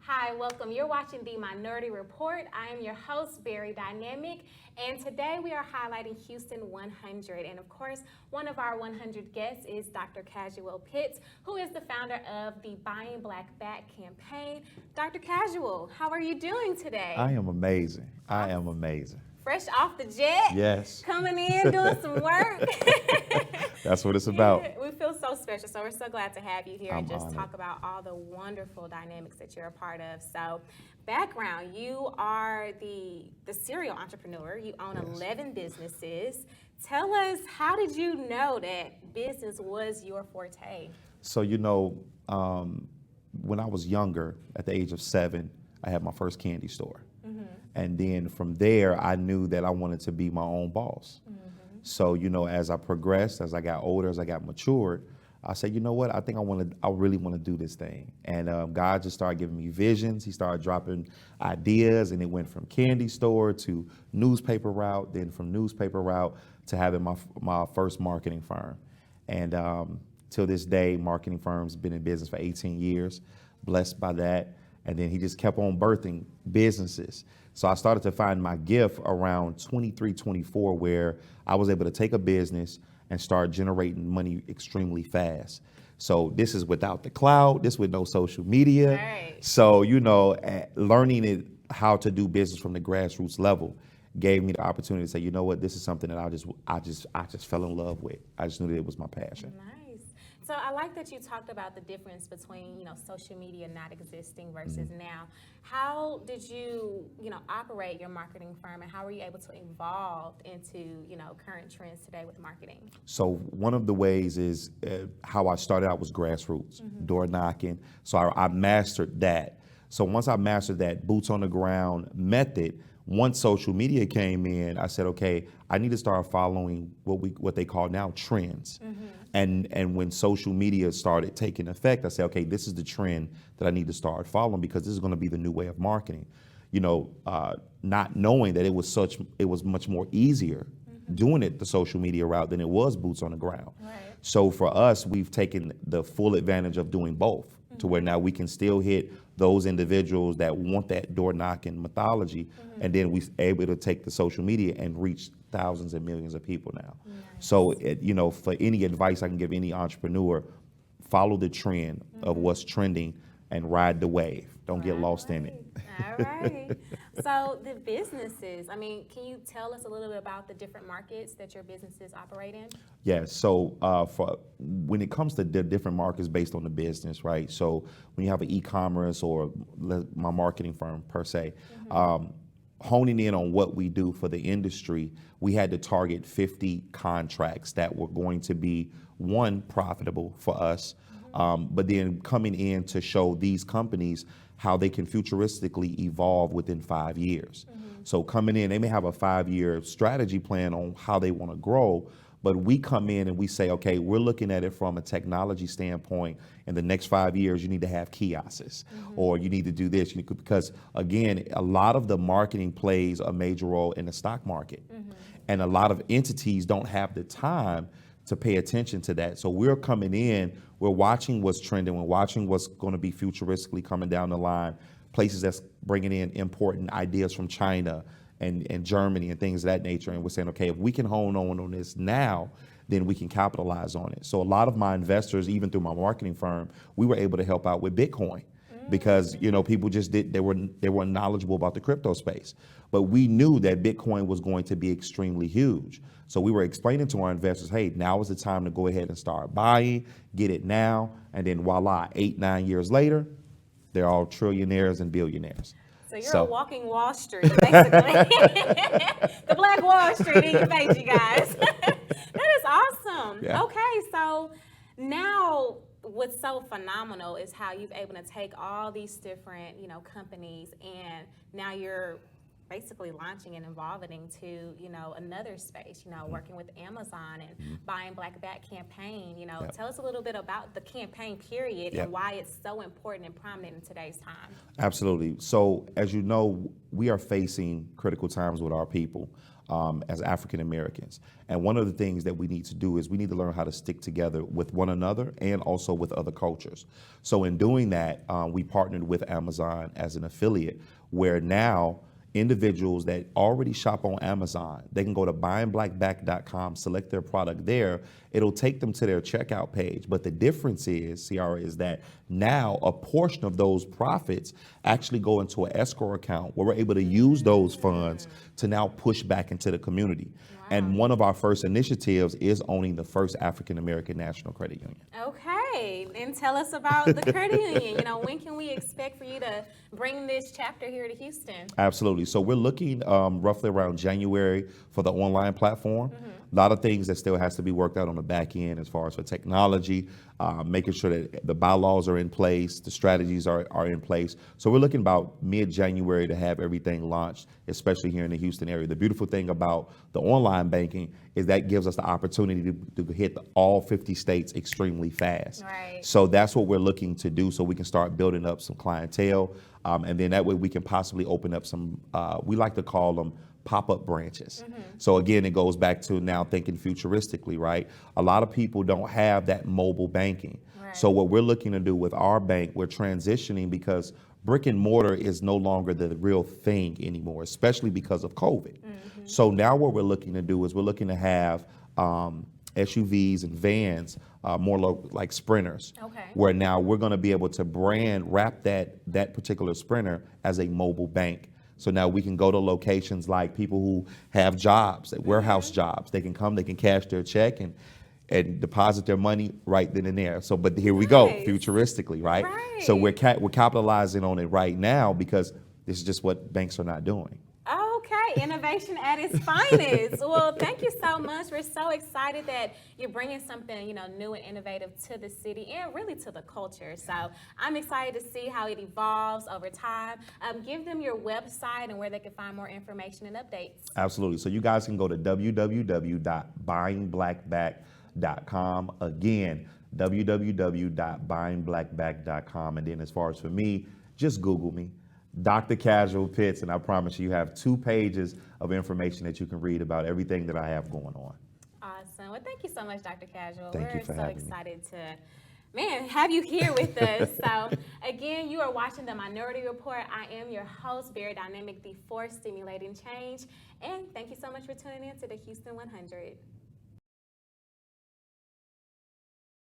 Hi, welcome. You're watching The Minority Report. I am your host, Very Dynamic, and today we are highlighting Houston 100. And of course, one of our 100 guests is Dr. Casuel Pitts, who is the founder of the Buying Black Back campaign. Dr. Casuel, how are you doing today? I am amazing. I am amazing. Fresh off the jet, Yes. coming in, doing some work. That's what it's about. Yeah, we feel so special. So we're so glad to have you here and I'm just honored. talk about all the wonderful dynamics that you're a part of. So background, you are the serial entrepreneur. You own 11 businesses. Tell us, how did you know that business was your forte? So, when I was younger, at the age of 7, I had my first candy store. And then from there, I knew that I wanted to be my own boss. So, as I progressed, as I got older, as I got matured, I said, you know what, I think I really want to do this thing. And God just started giving me visions. He started dropping ideas, and it went from candy store to newspaper route, then from newspaper route to having my first marketing firm. And till this day, marketing firm's been in business for 18 years, blessed by that. And then he just kept on birthing businesses. So I started to find my gift around 23, 24, where I was able to take a business and start generating money extremely fast. So this is without the cloud, this with no social media. Right. So, learning how to do business from the grassroots level gave me the opportunity to say, you know what, this is something that I just fell in love with. I just knew that it was my passion. Nice. So I like that you talked about the difference between, social media not existing versus now. How did you, operate your marketing firm, and how were you able to evolve into, current trends today with marketing? So one of the ways is how I started out was grassroots, door knocking. So I mastered that. So once I mastered that boots on the ground method, once social media came in, I said, okay, I need to start following what they call now trends. And when social media started taking effect, I said, okay, this is the trend that I need to start following, because this is going to be the new way of marketing. Not knowing that it was much more easier doing it the social media route than it was boots on the ground. Right. So for us, we've taken the full advantage of doing both, to where now we can still hit those individuals that want that door knocking mythology, and then we're able to take the social media and reach thousands and millions of people now. Nice. So, for any advice I can give any entrepreneur, follow the trend of what's trending and ride the wave. Don't get lost in it. All right. So the businesses, can you tell us a little bit about the different markets that your businesses operate in? Yeah, so for when it comes to the different markets based on the business, right? So when you have an e-commerce or my marketing firm per se, honing in on what we do for the industry, we had to target 50 contracts that were going to be, one, profitable for us, but then coming in to show these companies how they can futuristically evolve within 5 years. So coming in, they may have a 5-year strategy plan on how they want to grow, but we come in and we say, okay, we're looking at it from a technology standpoint. In the next 5 years, you need to have kiosks, or you need to do this, because again, a lot of the marketing plays a major role in the stock market, and a lot of entities don't have the time to pay attention to that. So we're coming in, we're watching what's trending, we're watching what's going to be futuristically coming down the line, places that's bringing in important ideas from China and Germany and things of that nature. And we're saying, okay, if we can hone on this now, then we can capitalize on it. So a lot of my investors, even through my marketing firm, we were able to help out with Bitcoin, because people just they were knowledgeable about the crypto space. But we knew that Bitcoin was going to be extremely huge. So we were explaining to our investors, hey, now is the time to go ahead and start buying, get it now, and then voila, 8-9 years later, they're all trillionaires and billionaires. So you're a walking Wall Street, basically. The Black Wall Street in your face, you guys. That is awesome. Yeah. Okay, so now what's so phenomenal is how you've able to take all these different, companies, and now you're basically launching and evolving into, another space, working with Amazon and Buying Black Back campaign. Tell us a little bit about the campaign period and why it's so important and prominent in today's time. Absolutely. So as you know, we are facing critical times with our people as African Americans. And one of the things that we need to do is we need to learn how to stick together with one another and also with other cultures. So in doing that, we partnered with Amazon as an affiliate, where now individuals that already shop on Amazon, they can go to buyingblackback.com, select their product there. It'll take them to their checkout page. But the difference is, Ciara, is that now a portion of those profits actually go into an escrow account where we're able to use those funds to now push back into the community. Wow. And one of our first initiatives is owning the first African-American National Credit Union. Okay, and tell us about the credit union. When can we expect for you to bring this chapter here to Houston? Absolutely. So we're looking roughly around January for the online platform. A lot of things that still has to be worked out on the back end as far as for technology, making sure that the bylaws are in place, the strategies are in place. So we're looking about mid-January to have everything launched, especially here in the Houston area. The beautiful thing about the online banking is that gives us the opportunity to hit all 50 states extremely fast. Right. So that's what we're looking to do, so we can start building up some clientele. And then that way we can possibly open up some, we like to call them pop-up branches. So again, it goes back to now thinking futuristically, right? A lot of people don't have that mobile banking. Right. So what we're looking to do with our bank, we're transitioning because brick and mortar is no longer the real thing anymore, especially because of COVID. So now what we're looking to do is we're looking to have SUVs and vans, more like Sprinters, where now we're going to be able to wrap that particular Sprinter as a mobile bank. So now we can go to locations like people who have jobs, warehouse jobs. They can come, they can cash their check and deposit their money right then and there. So, but here we go, futuristically, right? So we're capitalizing on it right now because this is just what banks are not doing. Okay, innovation at its finest. Well, thank you so much. We're so excited that you're bringing something, new and innovative to the city and really to the culture. So I'm excited to see how it evolves over time. Give them your website and where they can find more information and updates. Absolutely. So you guys can go to www.buyingblackback.com. Again, www.buyingblackback.com. And then as far as for me, just Google me, Dr. Casuel Pitts, and I promise you have 2 pages of information that you can read about everything that I have going on. Awesome. Well, thank you so much, Dr. Casuel. Thank you for having me. We're so excited to, have you here with us. So, again, you are watching The Minority Report. I am your host, Very Dynamic, the force stimulating change. And thank you so much for tuning in to the Houston 100.